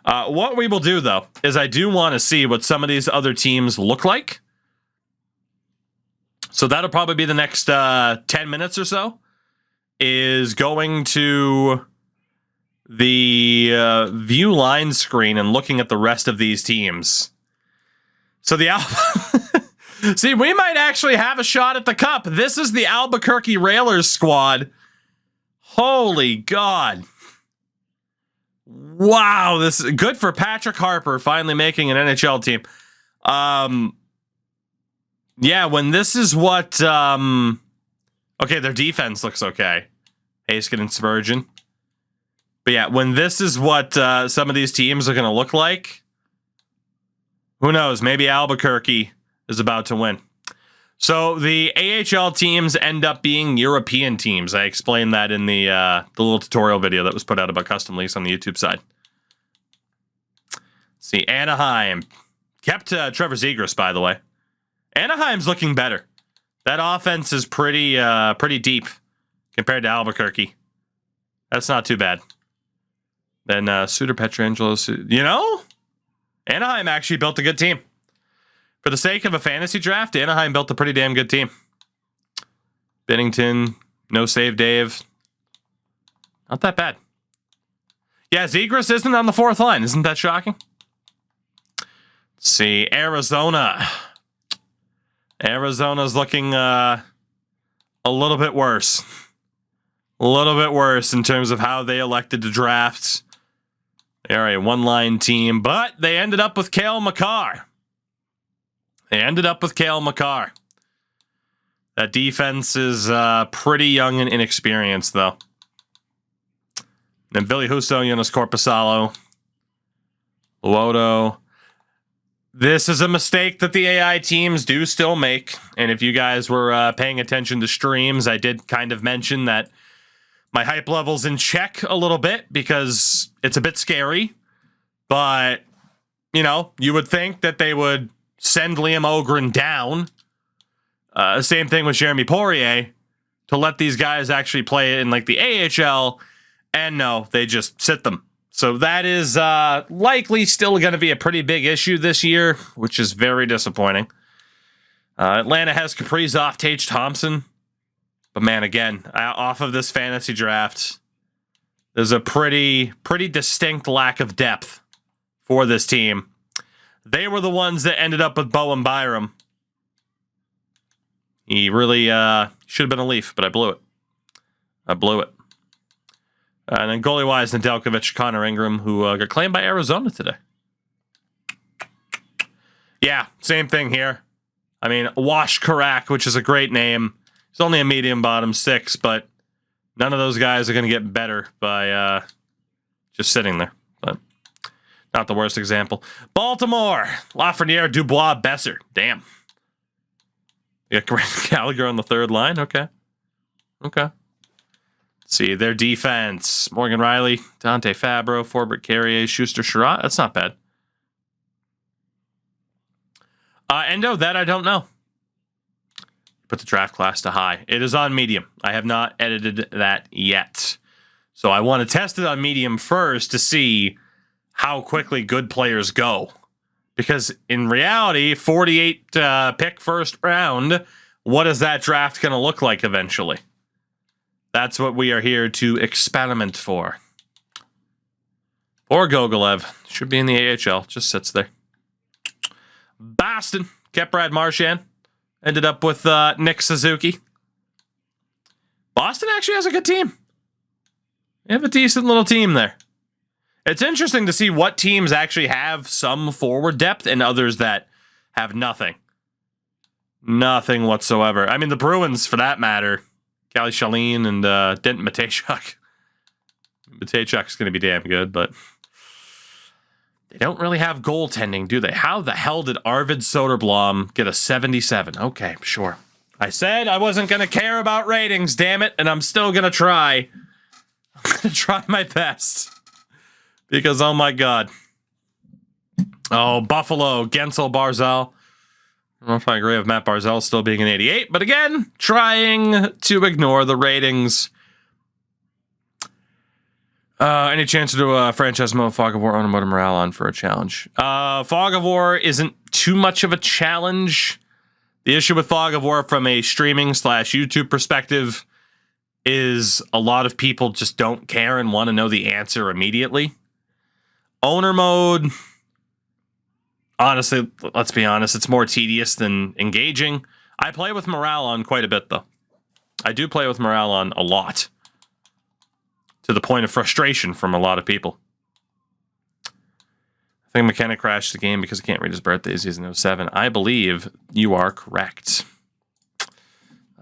What we will do, though, is I do want to see what some of these other teams look like. So that'll probably be the next 10 minutes or so, is going to the view line screen and looking at the rest of these teams. So the see, we might actually have a shot at the cup. This is the Albuquerque Railers squad. Holy God. Wow, this is good for Patrick Harper finally making an NHL team. Yeah, when this is what okay, their defense looks okay. Haskin and Spurgeon. But yeah, when this is what some of these teams are going to look like, who knows? Maybe Albuquerque is about to win. So the AHL teams end up being European teams. I explained that in the little tutorial video that was put out about custom leagues on the YouTube side. Let's see, Anaheim kept Trevor Zegras, by the way. Anaheim's looking better. That offense is pretty deep compared to Albuquerque. That's not too bad. Then Suter Pietrangelo, you know, Anaheim actually built a good team. For the sake of a fantasy draft, Anaheim built a pretty damn good team. Binnington, no save Dave. Not that bad. Yeah, Zegras isn't on the fourth line. Isn't that shocking? Let's see, Arizona. Arizona's looking a little bit worse. A little bit worse in terms of how they elected to draft. They're a one-line team, but they ended up with Cale Makar. That defense is pretty young and inexperienced, though. Then Billy Husso, Jonas Korpisalo, Luoto. This is a mistake that the AI teams do still make. And if you guys were paying attention to streams, I did kind of mention that my hype level's in check a little bit because it's a bit scary. But, you know, you would think that they would send Liam Ogren down. Same thing with Jeremy Poirier to let these guys actually play in like the AHL. And no, they just sit them. So that is likely still going to be a pretty big issue this year, which is very disappointing. Atlanta has Kaprizov, Tage Thompson. But man, again, off of this fantasy draft, there's a pretty distinct lack of depth for this team. They were the ones that ended up with Bowen Byram. He really should have been a Leaf, but I blew it. And then goalie-wise, Nedeljkovic, Connor Ingram, who got claimed by Arizona today. Yeah, same thing here. I mean, Wash Karak, which is a great name. He's only a medium bottom 6, but none of those guys are going to get better by just sitting there. But not the worst example. Baltimore, Lafreniere, Dubois, Besser. Damn. You got Gallagher on the third line? Okay. Let's see, their defense. Morgan Riley, Dante Fabro, Forbert Carrier, Schuster Sherratt. That's not bad. Endo, that I don't know. Put the draft class to high. It is on medium. I have not edited that yet. So I want to test it on medium first to see how quickly good players go. Because in reality, 48 pick first round, what is that draft going to look like eventually? That's what we are here to experiment for. Or Gogolev. Should be in the AHL. Just sits there. Boston. Kept Brad Marchand. Ended up with Nick Suzuki. Boston actually has a good team. They have a decent little team there. It's interesting to see what teams actually have some forward depth and others that have nothing. Nothing whatsoever. I mean, the Bruins, for that matter, Kalle Shalin and Denton Matejchuk. Matejchuk's going to be damn good, but they don't really have goaltending, do they? How the hell did Arvid Soderblom get a 77? Okay, sure. I said I wasn't going to care about ratings, damn it, and I'm still going to try. I'm going to try my best. Because, oh my God. Oh, Buffalo, Gensel, Barzal. I don't know if I agree with Matt Barzal still being an 88, but again, trying to ignore the ratings. Any chance to do a franchise mode Fog of War Automotive Morale on for a challenge? Fog of War isn't too much of a challenge. The issue with Fog of War from a streaming / YouTube perspective is a lot of people just don't care and want to know the answer immediately. Owner mode, honestly, let's be honest, it's more tedious than engaging. I play with morale on quite a bit, though. I do play with morale on a lot. To the point of frustration from a lot of people. I think McKenna crashed the game because he can't read his birthdays. He's in 07. I believe you are correct.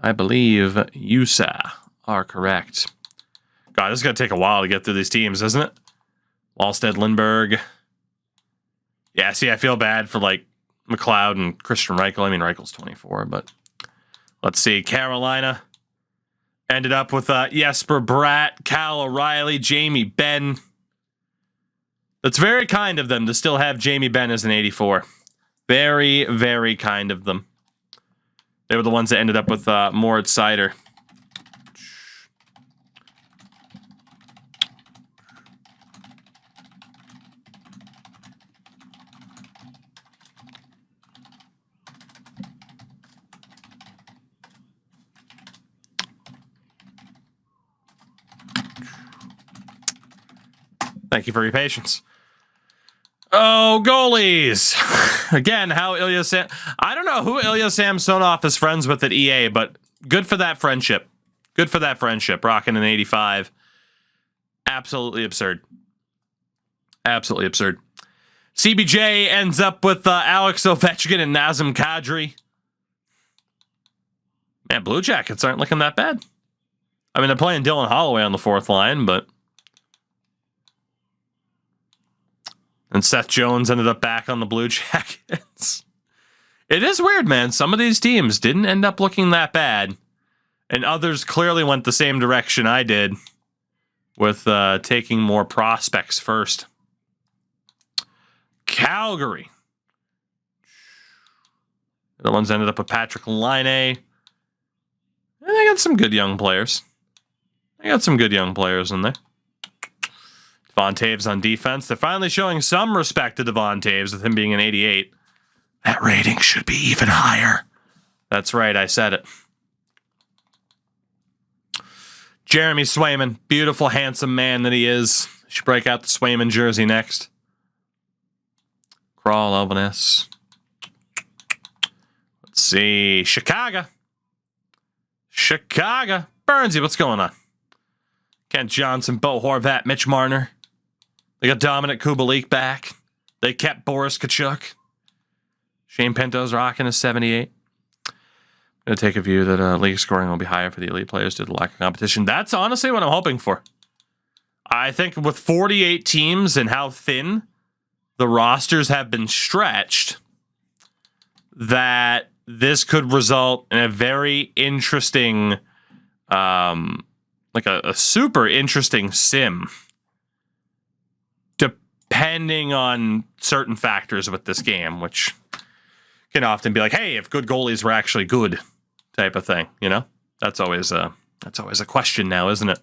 I believe you, sir, are correct. God, this is going to take a while to get through these teams, isn't it? Wallstead, Lindbergh. Yeah, see, I feel bad for, like, McLeod and Christian Reichel. I mean, Reichel's 24, but let's see. Carolina ended up with Jesper Bratt, Cal O'Reilly, Jamie Benn. That's very kind of them to still have Jamie Benn as an 84. Very, very kind of them. They were the ones that ended up with Moritz Seider. Thank you for your patience. Oh, goalies. Again, how Ilya I don't know who Ilya Samsonov is friends with at EA, but good for that friendship. Good for that friendship. Rocking an 85. Absolutely absurd. Absolutely absurd. CBJ ends up with Alex Ovechkin and Nazem Kadri. Man, Blue Jackets aren't looking that bad. I mean, they're playing Dylan Holloway on the fourth line, but... And Seth Jones ended up back on the Blue Jackets. It is weird, man. Some of these teams didn't end up looking that bad. And others clearly went the same direction I did with taking more prospects first. Calgary. The ones ended up with Patrick Laine. And they got some good young players. They got some good young players in there. Devon Taves on defense. They're finally showing some respect to Devon Taves with him being an 88. That rating should be even higher. That's right, I said it. Jeremy Swayman, beautiful, handsome man that he is. Should break out the Swayman jersey next. Crawl, Elviness. Let's see. Chicago. Burnsy, what's going on? Kent Johnson, Bo Horvat, Mitch Marner. They got Dominic Kubalik back. They kept Boris Kachuk. Shane Pinto's rocking a 78. I'm going to take a view that league scoring will be higher for the elite players due to the lack of competition. That's honestly what I'm hoping for. I think with 48 teams and how thin the rosters have been stretched, that this could result in a very interesting, like a super interesting sim. Depending on certain factors with this game, which can often be like, hey, if good goalies were actually good type of thing, you know? That's always a question now, isn't it?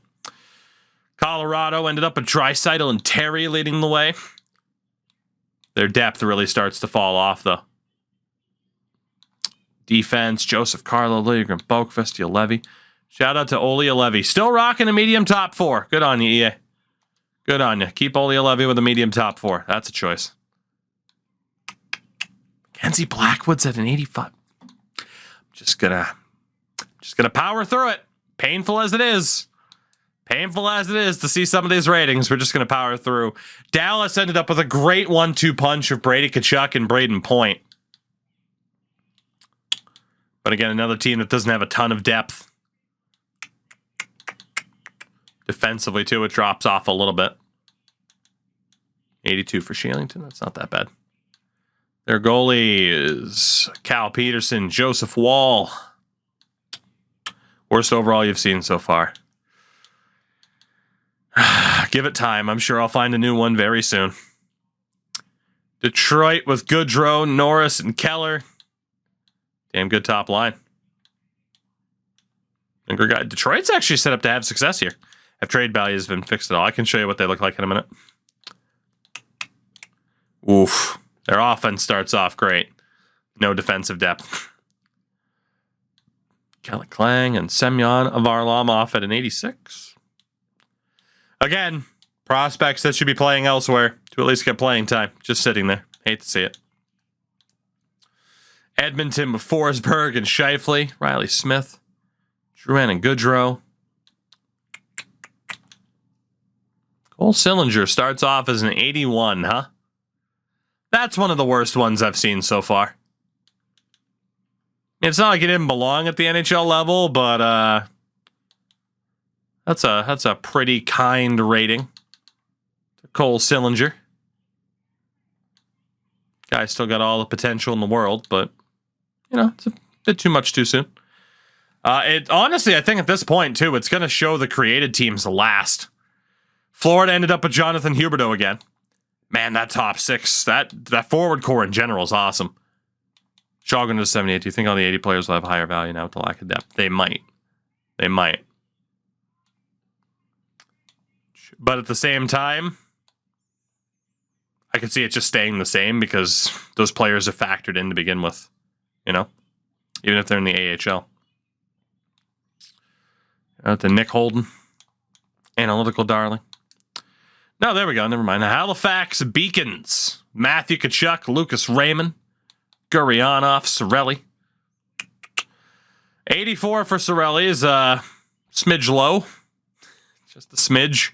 Colorado ended up with Draisaitl and Terry leading the way. Their depth really starts to fall off, though. Defense, Joseph Carlo, Liljegren, Boqvist, Levy. Shout out to Oli Levy. Still rocking a medium top 4. Good on you, EA. Good on you. Keep Oli Levy with a medium top 4. That's a choice. Kenzie Blackwood's at an 85. Just gonna power through it. Painful as it is. Painful as it is to see some of these ratings, we're just gonna power through. Dallas ended up with a great 1-2 punch of Brady Tkachuk and Braden Point. But again, another team that doesn't have a ton of depth. Defensively, too, it drops off a little bit. 82 for Shillington. That's not that bad. Their goalie is Cal Peterson, Joseph Wall. Worst overall you've seen so far. Give it time. I'm sure I'll find a new one very soon. Detroit with Goodrow, Norris, and Keller. Damn good top line. Detroit's actually set up to have success here. Have trade values been fixed at all? I can show you what they look like in a minute. Oof. Their offense starts off great. No defensive depth. Kelly Klang and Semyon Varlamov at an 86. Again, prospects that should be playing elsewhere to at least get playing time. Just sitting there. Hate to see it. Edmonton with Forsberg and Scheifele. Riley Smith. Drouin and Goodrow. Cole Sillinger starts off as an 81, huh? That's one of the worst ones I've seen so far. It's not like he didn't belong at the NHL level, but that's a pretty kind rating to Cole Sillinger. Guy still got all the potential in the world, but you know, it's a bit too much too soon. It honestly, I think at this point too, it's going to show the created teams the last. Florida ended up with Jonathan Huberdeau again. Man, that top six, that forward core in general is awesome. Shogun to 78. Do you think all the 80 players will have higher value now with the lack of depth? They might. They might. But at the same time, I could see it just staying the same because those players are factored in to begin with. You know? Even if they're in the AHL. Out to Nick Holden. Analytical darling. No, there we go. Never mind. The Halifax Beacons. Matthew Tkachuk, Lucas Raymond, Gurionov, Cirelli. 84 for Cirelli is a smidge low. Just a smidge.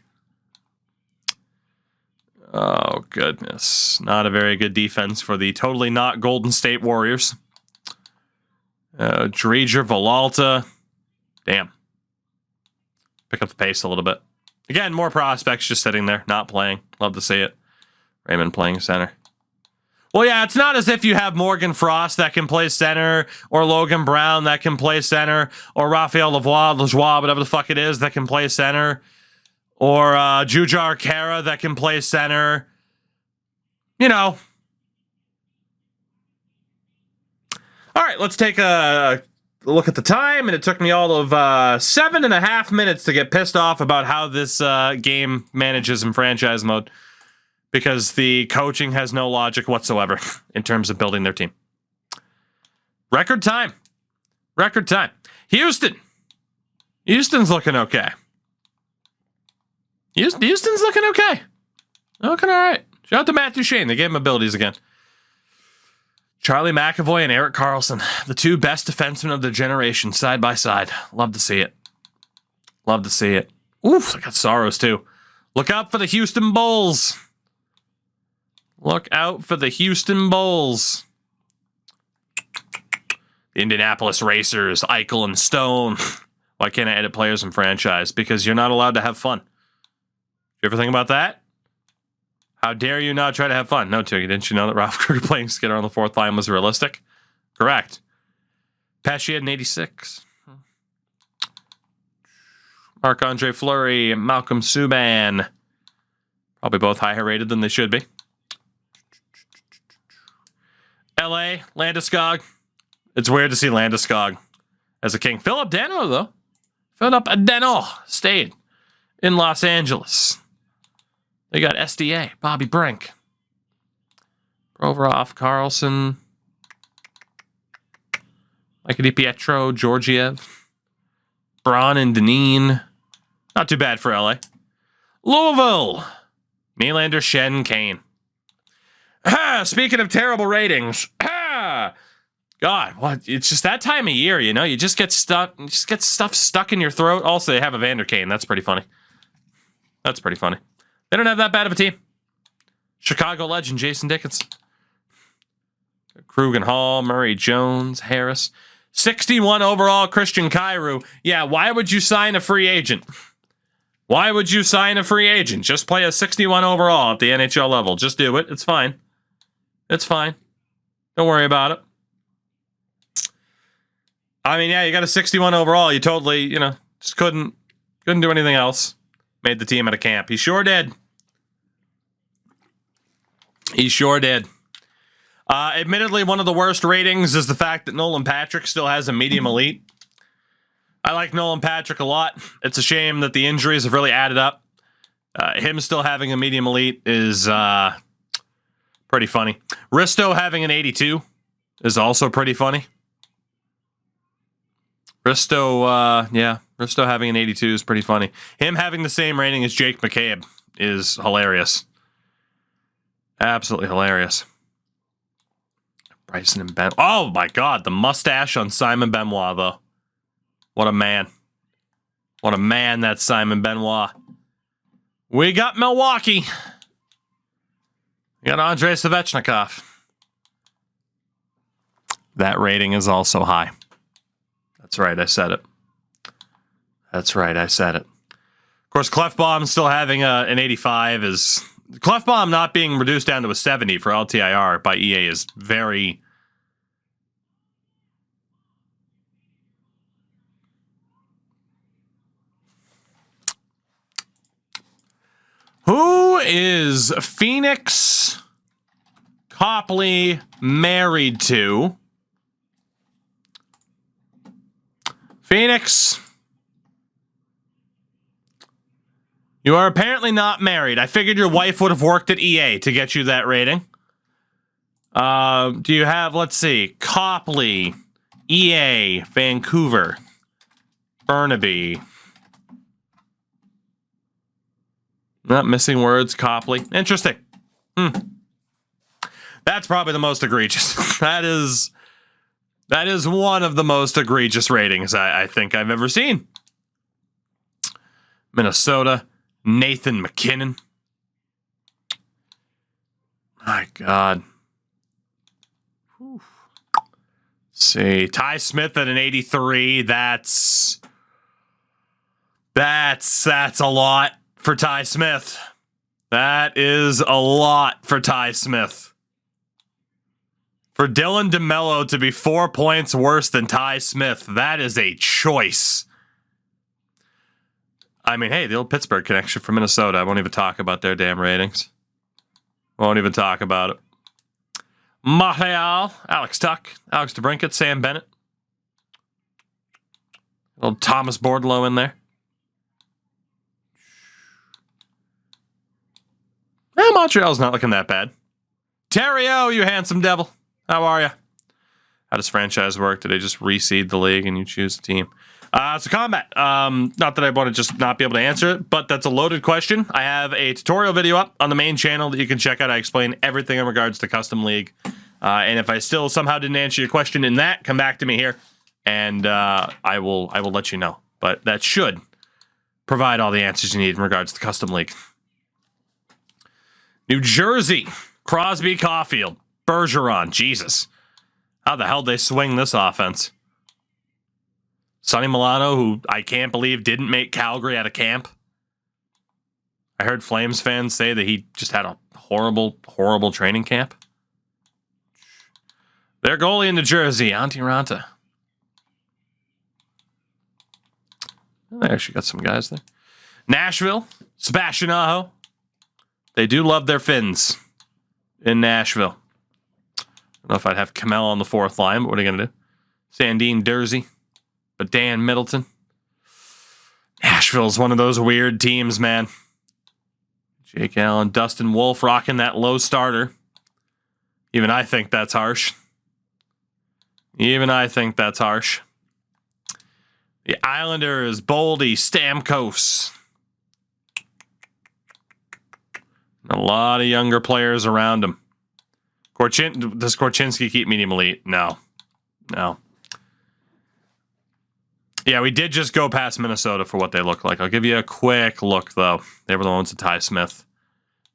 Oh, goodness. Not a very good defense for the totally not Golden State Warriors. Dreger, Villalta. Damn. Pick up the pace a little bit. Again, more prospects just sitting there, not playing. Love to see it. Raymond playing center. Well, yeah, it's not as if you have Morgan Frost that can play center, or Logan Brown that can play center, or Raphael Lajoie, whatever the fuck it is, that can play center, or Jujhar Khaira that can play center. You know. All right, let's take a look at the time, and it took me all of 7.5 minutes to get pissed off about how this game manages in franchise mode, because the coaching has no logic whatsoever in terms of building their team. Record time. Record time. Houston. Houston's looking okay. Houston's looking okay. Looking all right. Shout out to Matthew Shane. They gave him abilities again. Charlie McAvoy and Erik Karlsson, the two best defensemen of their generation, side by side. Love to see it. Love to see it. Oof, I got Soros too. Look out for the Houston Bulls. Look out for the Houston Bulls. The Indianapolis Racers, Eichel and Stone. Why can't I edit players in franchise? Because you're not allowed to have fun. You ever think about that? How dare you not try to have fun? No, Tuggy, didn't you know that Ralph Kruger playing Skinner on the fourth line was realistic? Correct. Pesci had an 86. Marc-Andre Fleury, Malcolm Subban. Probably both higher rated than they should be. LA, Landeskog. It's weird to see Landeskog as a king. Philip Dano, though. Philip Dano stayed in Los Angeles. They got SDA, Bobby Brink. Provorov, Carlson. Mike DiPietro, Georgiev. Braun and Deneen. Not too bad for LA. Louisville. Nylander, Shen, Kane. Speaking of terrible ratings. God, what? It's just that time of year, you know? You just get stuck. You just get stuff stuck in your throat. Also, they have a Vander Kane. That's pretty funny. That's pretty funny. They don't have that bad of a team. Chicago legend, Jason Dickinson. Krug and Hall, Murray Jones, Harris. 61 overall, Christian Kyrou. Yeah, why would you sign a free agent? Why would you sign a free agent? Just play a 61 overall at the NHL level. Just do it. It's fine. It's fine. Don't worry about it. I mean, yeah, you got a 61 overall. You totally, you know, just couldn't do anything else. Made the team at a camp. He sure did. He sure did. Admittedly, one of the worst ratings is the fact that Nolan Patrick still has a medium elite. I I like Nolan Patrick a lot. It's a shame that the injuries have really added up. Him still having a medium elite is pretty funny. Risto having an 82 is also pretty funny. Risto having an 82 is pretty funny. Him having the same rating as Jake McCabe is hilarious. Absolutely hilarious. Bryson and Ben. Oh my God, the mustache on Simon Benoit, though. What a man. What a man, that's Simon Benoit. We got Milwaukee. We got Andrei Svechnikov. That rating is also high. That's right, I said it. That's right, I said it. Of course, Clefbaum still having an 85 is... Clefbaum not being reduced down to a 70 for LTIR by EA is very... Who is Phoenix Copley married to? Phoenix, you are apparently not married. I figured your wife would have worked at EA to get you that rating. Do you have, let's see, Copley, EA, Vancouver, Burnaby. Not missing words, Copley. Interesting. That's probably the most egregious. That is one of the most egregious ratings I think I've ever seen. Minnesota, Nathan McKinnon. My God. Whew. Let's see, Ty Smith at an 83. That's a lot for Ty Smith. That is a lot for Ty Smith. For Dylan DeMello to be 4 points worse than Ty Smith, that is a choice. I mean, hey, the old Pittsburgh connection from Minnesota. I won't even talk about their damn ratings. Won't even talk about it. Montreal, Alex Tuck, Alex DeBrincat, Sam Bennett. Old Thomas Bordlow in there. Montreal's not looking that bad. Terrio, you handsome devil. How are you? How does franchise work? Do they just reseed the league and you choose a team? So combat. Not that I want to just not be able to answer it, but that's a loaded question. I have a tutorial video up on the main channel that you can check out. I explain everything in regards to custom league. And if I still somehow didn't answer your question in that, come back to me here and I will let you know. But that should provide all the answers you need in regards to custom league. New Jersey, Crosby, Caulfield, Bergeron. Jesus. How the hell did they swing this offense? Sonny Milano, who I can't believe didn't make Calgary out of camp. I heard Flames fans say that he just had a horrible, horrible training camp. Their goalie in New Jersey, Antti Ranta. They actually got some guys there. Nashville, Sebastian Aho. They do love their Finns in Nashville. I don't know if I'd have Kamel on the fourth line, but what are you going to do? Sandine Dursey, but Dan Middleton. Nashville's one of those weird teams, man. Jake Allen, Dustin Wolf rocking that low starter. Even I think that's harsh. Even I think that's harsh. The Islanders, Boldy, Stamkos. A lot of younger players around him. Does Korchinski keep medium elite? No. Yeah, we did just go past Minnesota for what they look like. I'll give you a quick look, though. They were the ones with Ty Smith.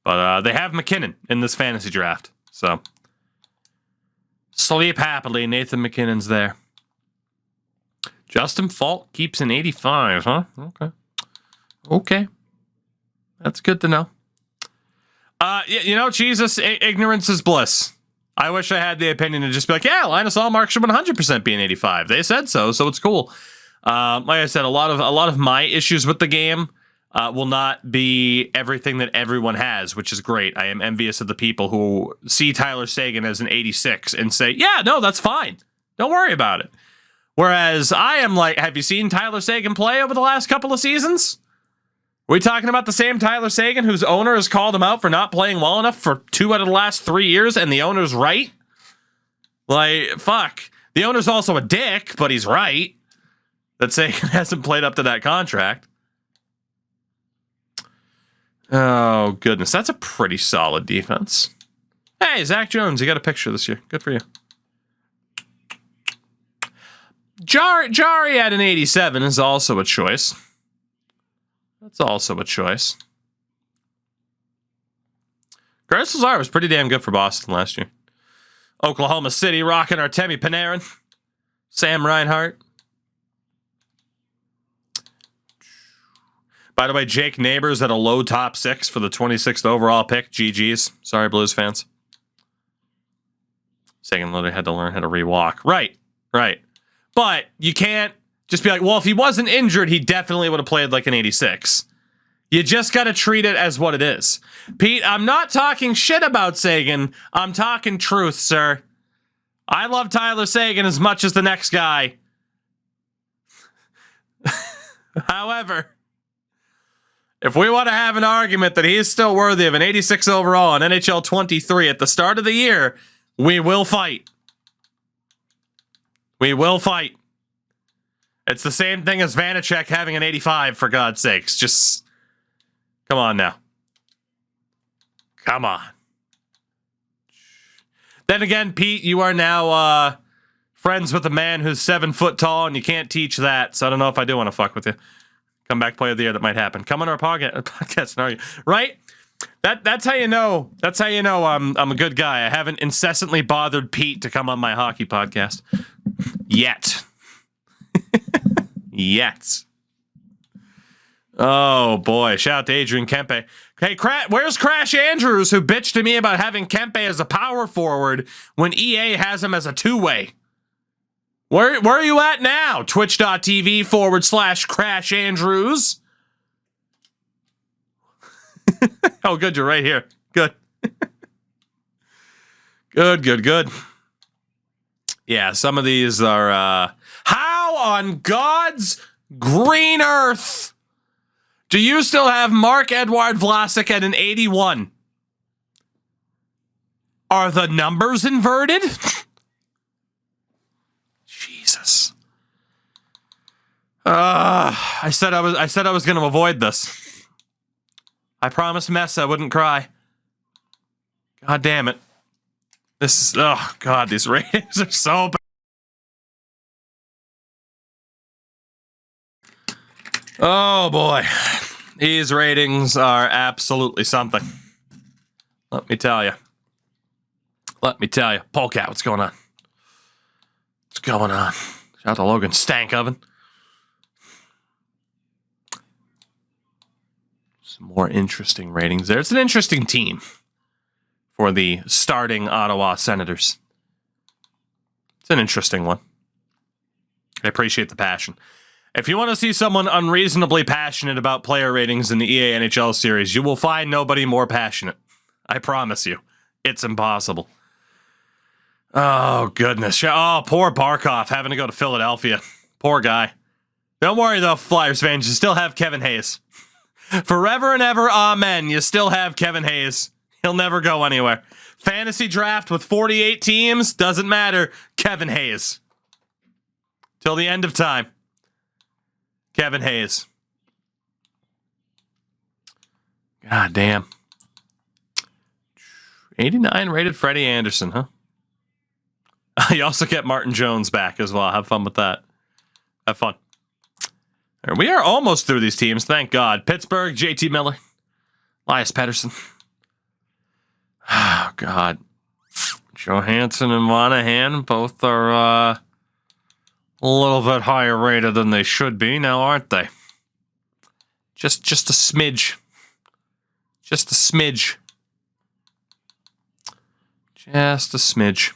But they have McKinnon in this fantasy draft. So, sleep happily. Nathan McKinnon's there. Justin Falk keeps an 85, huh? Okay. That's good to know. You know, Jesus, ignorance is bliss. I wish I had the opinion to just be like, yeah, Linus Allmark should 100% be an 85. They said so it's cool. Like I said, a lot of my issues with the game will not be everything that everyone has, which is great. I am envious of the people who see Tyler Seguin as an 86 and say, yeah, no, that's fine. Don't worry about it. Whereas I am like, have you seen Tyler Seguin play over the last couple of seasons? Are we talking about the same Tyler Seguin whose owner has called him out for not playing well enough for 2 out of the last 3 years, and the owner's right? Like, fuck. The owner's also a dick, but he's right. That Seguin hasn't played up to that contract. Oh, goodness. That's a pretty solid defense. Hey, Zach Jones, you got a picture this year. Good for you. Jari at an 87 is also a choice. That's also a choice. Curtis Lazar was pretty damn good for Boston last year. Oklahoma City rocking Artemi Panarin. Sam Reinhart. By the way, Jake Neighbors at a low top 6 for the 26th overall pick. GG's. Sorry, Blues fans. Seguin literally had to learn how to rewalk. Right. But you can't just be like, well, if he wasn't injured, he definitely would have played like an 86. You just got to treat it as what it is. Pete, I'm not talking shit about Seguin. I'm talking truth, sir. I love Tyler Seguin as much as the next guy. However, if we want to have an argument that he is still worthy of an 86 overall on NHL 23 at the start of the year, we will fight. We will fight. It's the same thing as Vanacek having an 85, for God's sakes. Just, come on now. Come on. Then again, Pete, you are now friends with a man who's 7 foot tall, and you can't teach that, so I don't know if I do want to fuck with you. Comeback player of the year, that might happen. Come on our podcast and argue. Right? That's how you know. That's how you know I'm a good guy. I haven't incessantly bothered Pete to come on my hockey podcast. Yet. Yet. Oh, boy. Shout out to Adrian Kempe. Hey, where's Crash Andrews, who bitched to me about having Kempe as a power forward when EA has him as a two-way? Where are you at now? Twitch.tv/Crash Andrews. Oh, good. You're right here. Good. Good. Yeah, some of these are, how on God's green earth do you still have Marc-Edouard Vlasic at an 81? Are the numbers inverted? Jesus. I said I was going to avoid this. I promised Mess I wouldn't cry. God damn it. This is, oh God, these ratings are so bad. Oh boy. These ratings are absolutely something. Let me tell you. Polecat, what's going on? What's going on? Shout out to Logan Stankoven. Some more interesting ratings there. It's an interesting team for the starting Ottawa Senators. It's an interesting one. I appreciate the passion. If you want to see someone unreasonably passionate about player ratings in the EA NHL series, you will find nobody more passionate. I promise you. It's impossible. Oh, goodness. Oh, poor Barkov having to go to Philadelphia. Poor guy. Don't worry, though, Flyers fans. You still have Kevin Hayes. Forever and ever, amen. You still have Kevin Hayes. He'll never go anywhere. Fantasy draft with 48 teams. Doesn't matter. Kevin Hayes. Till the end of time. Kevin Hayes. God damn. 89 rated Freddie Anderson, huh? You also get Martin Jones back as well. Have fun with that. Have fun. We are almost through these teams, thank God. Pittsburgh, JT Miller. Elias Pettersson. Oh, God. Johansson and Monahan both are a little bit higher rated than they should be now, aren't they? Just a smidge. Just a smidge. Just a smidge.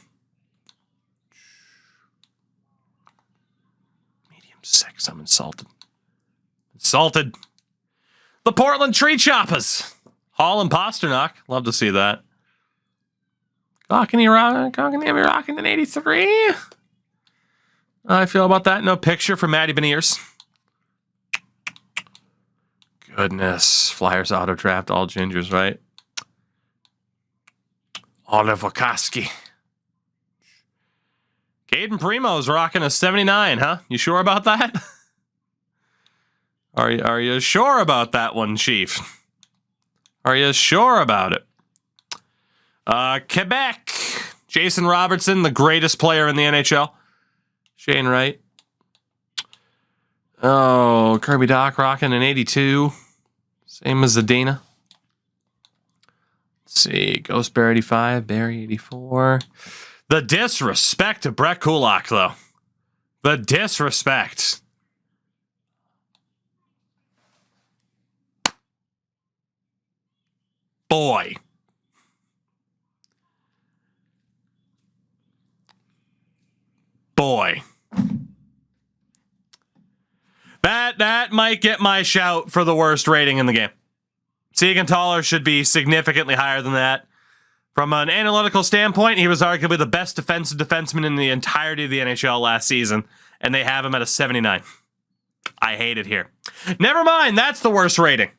Medium 6, I'm insulted. Insulted. The Portland Tree Choppers. Hall and Pasternak. Love to see that. Cockney rocking an 83. How I feel about that. No picture for Matty Beniers. Goodness. Flyers auto draft, all gingers, right? Oliver Koski. Caden Primo's rocking a 79, huh? You sure about that? Are you sure about that one, Chief? Are you sure about it? Quebec. Jason Robertson, the greatest player in the NHL. Shane Wright. Oh, Kirby Doc rocking an 82. Same as Zadina. Let's see. Ghost Bear 85. Barry 84. The disrespect to Brett Kulak, though. The disrespect. Boy. That might get my shout for the worst rating in the game. Siegenthaler should be significantly higher than that. From an analytical standpoint, he was arguably the best defensive defenseman in the entirety of the NHL last season, and they have him at a 79. I hate it here. Never mind, that's the worst rating.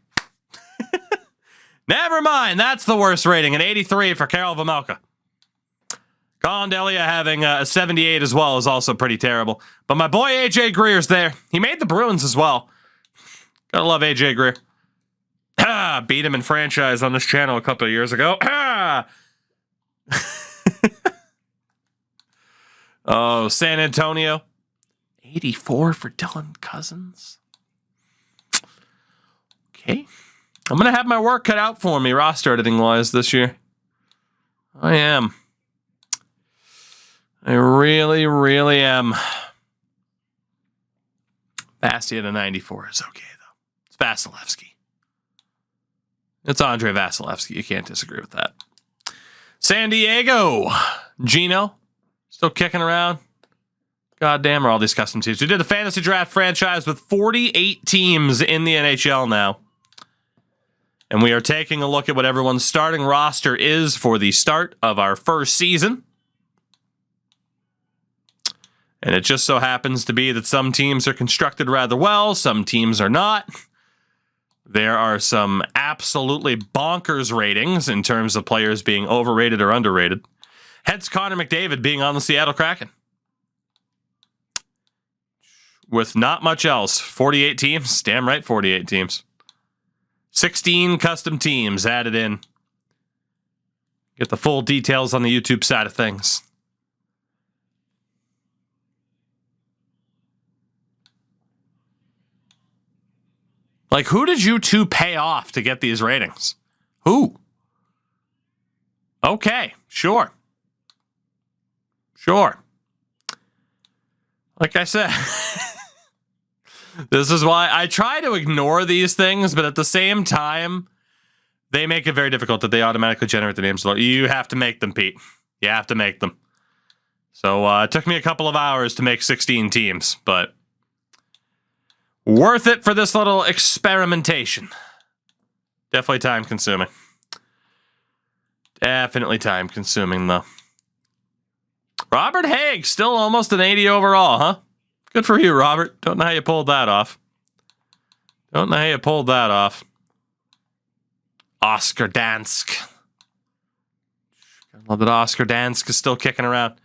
Never mind, that's the worst rating. An 83 for Karel Vejmelka. Colin Delia having a 78 as well is also pretty terrible. But my boy AJ Greer's there. He made the Bruins as well. Gotta love AJ Greer. Beat him in franchise on this channel a couple of years ago. Oh, San Antonio. 84 for Dylan Cousins. Okay. I'm going to have my work cut out for me roster editing wise this year. I am. I really, really am. Vasti at a 94 is okay, though. It's Vasilevsky. It's Andre Vasilevsky. You can't disagree with that. San Diego. Gino. Still kicking around. God damn, are all these custom teams. We did a fantasy draft franchise with 48 teams in the NHL now. And we are taking a look at what everyone's starting roster is for the start of our first season. And it just so happens to be that some teams are constructed rather well, some teams are not. There are some absolutely bonkers ratings in terms of players being overrated or underrated. Hence Connor McDavid being on the Seattle Kraken. With not much else. 48 teams. Damn right, 48 teams. 16 custom teams added in. Get the full details on the YouTube side of things. Like, who did you two pay off to get these ratings? Who? Okay, sure. Sure. Like I said, this is why I try to ignore these things, but at the same time, they make it very difficult that they automatically generate the names. You have to make them, Pete. You have to make them. So it took me a couple of hours to make 16 teams, but worth it for this little experimentation. Definitely time consuming. Definitely time consuming, though. Robert Haig, still almost an 80 overall, huh? Good for you, Robert. Don't know how you pulled that off. Don't know how you pulled that off. Oscar Dansk. I love that Oscar Dansk is still kicking around.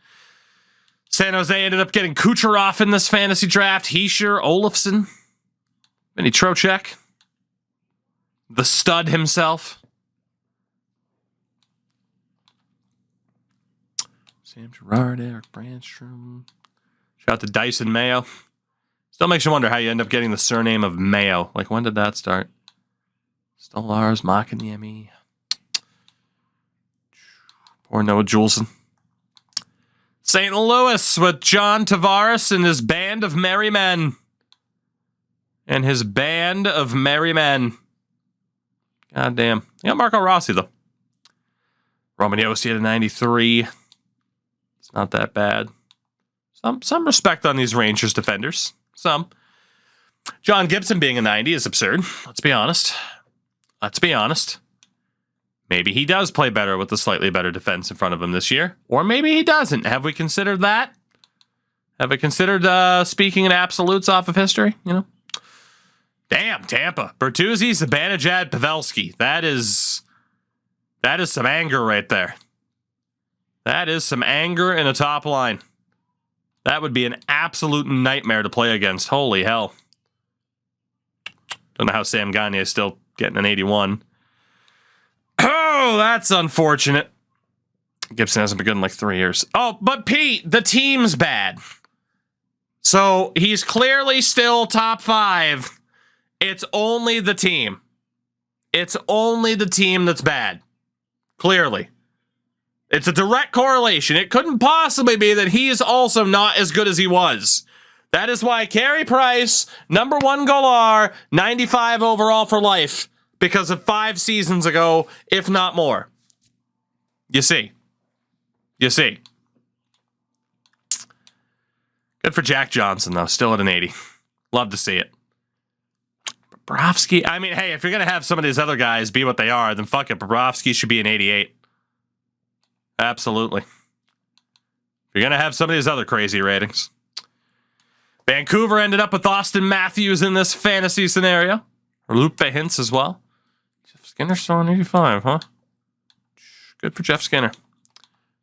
San Jose ended up getting Kucherov in this fantasy draft. Heischer, Olofsson. Vinny Trocheck. The stud himself. Sam Girard, Eric Brandstrom. Shout out to Dyson Mayo. Still makes you wonder how you end up getting the surname of Mayo. Like, when did that start? Stolars, Makaniemi. Poor Noah Juleson. St. Louis with John Tavares and his band of merry men. And his band of merry men. God damn. You got Marco Rossi, though. Roman Josi at a 93. It's not that bad. Some respect on these Rangers defenders. Some. John Gibson being a 90 is absurd. Let's be honest. Let's be honest. Maybe he does play better with a slightly better defense in front of him this year. Or maybe he doesn't. Have we considered that? Have it considered speaking in absolutes off of history? You know? Damn, Tampa. Bertuzzi, Zibanejad, Pavelski. That is some anger right there. That is some anger in a top line. That would be an absolute nightmare to play against. Holy hell. Don't know how Sam Gagne is still getting an 81. Oh, that's unfortunate. Gibson hasn't been good in like 3 years. Oh, but Pete, the team's bad. So he's clearly still top 5. It's only the team. It's only the team that's bad. Clearly. It's a direct correlation. It couldn't possibly be that he is also not as good as he was. That is why Carey Price, #1 goaler, 95 overall for life, because of 5 seasons ago, if not more. You see. You see. Good for Jack Johnson, though. Still at an 80. Love to see it. Bobrovsky, I mean, hey, if you're going to have some of these other guys be what they are, then fuck it. Bobrovsky should be an 88. Absolutely. If you're going to have some of these other crazy ratings. Vancouver ended up with Austin Matthews in this fantasy scenario. Or Luke Hintz as well. Jeff Skinner still on 85, huh? Good for Jeff Skinner.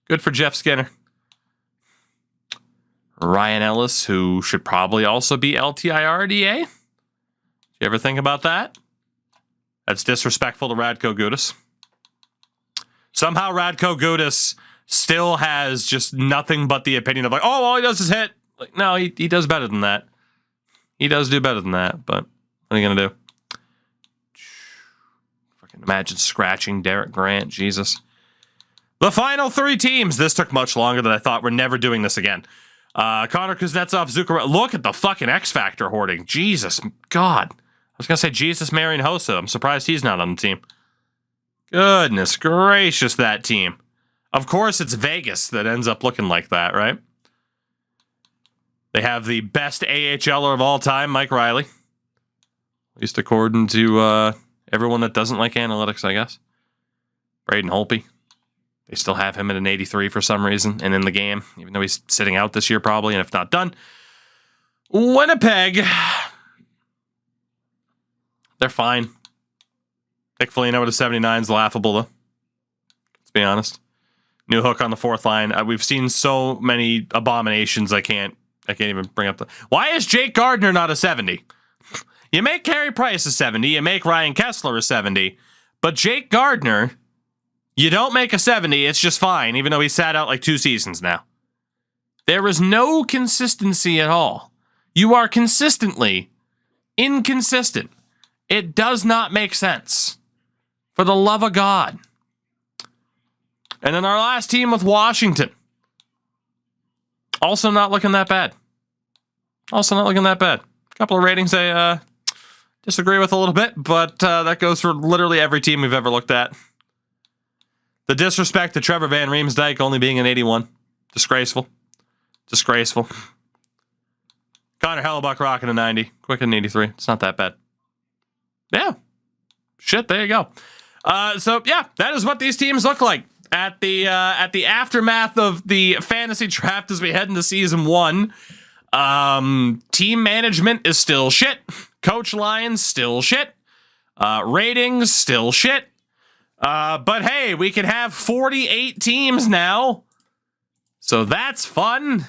Good for Jeff Skinner. Ryan Ellis, who should probably also be LTIRDA. Did you ever think about that? That's disrespectful to Radko Gudas. Somehow Radko Gudas still has just nothing but the opinion of like, oh, all he does is hit. Like, no, he does better than that. He does do better than that, but what are you going to do? Fucking imagine scratching Derek Grant. Jesus. The final 3 teams. This took much longer than I thought. We're never doing this again. Connor Kuznetsov, Zuccarello. Look at the fucking X Factor hoarding. Jesus. God. I was going to say Jesus, Marian Hossa. I'm surprised he's not on the team. Goodness gracious, that team. Of course, it's Vegas that ends up looking like that, right? They have the best AHLer of all time, Mike Riley. At least according to everyone that doesn't like analytics, I guess. Braden Holtby. They still have him at an 83 for some reason and in the game, even though he's sitting out this year probably, and if not done. Winnipeg. They're fine. Nick Foligno at a 79 is laughable, though. Let's be honest. New Hook on the 4th line. We've seen so many abominations, I can't even bring up the... Why is Jake Gardner not a 70? You make Carey Price a 70, you make Ryan Kessler a 70, but Jake Gardner, you don't make a 70, it's just fine, even though he sat out like 2 seasons now. There is no consistency at all. You are consistently inconsistent. It does not make sense. For the love of God. And then our last team with Washington. Also not looking that bad. Also not looking that bad. A couple of ratings I disagree with a little bit, but that goes for literally every team we've ever looked at. The disrespect to Trevor Van Riemsdyk only being an 81. Disgraceful. Disgraceful. Connor Hellebuck rocking a 90. Quick an 83. It's not that bad. Yeah. Shit, there you go. So yeah, that is what these teams look like at the aftermath of the fantasy draft as we head into season 1. Team management is still shit. Coach lines still shit. Ratings still shit. But hey, we can have 48 teams now. So that's fun.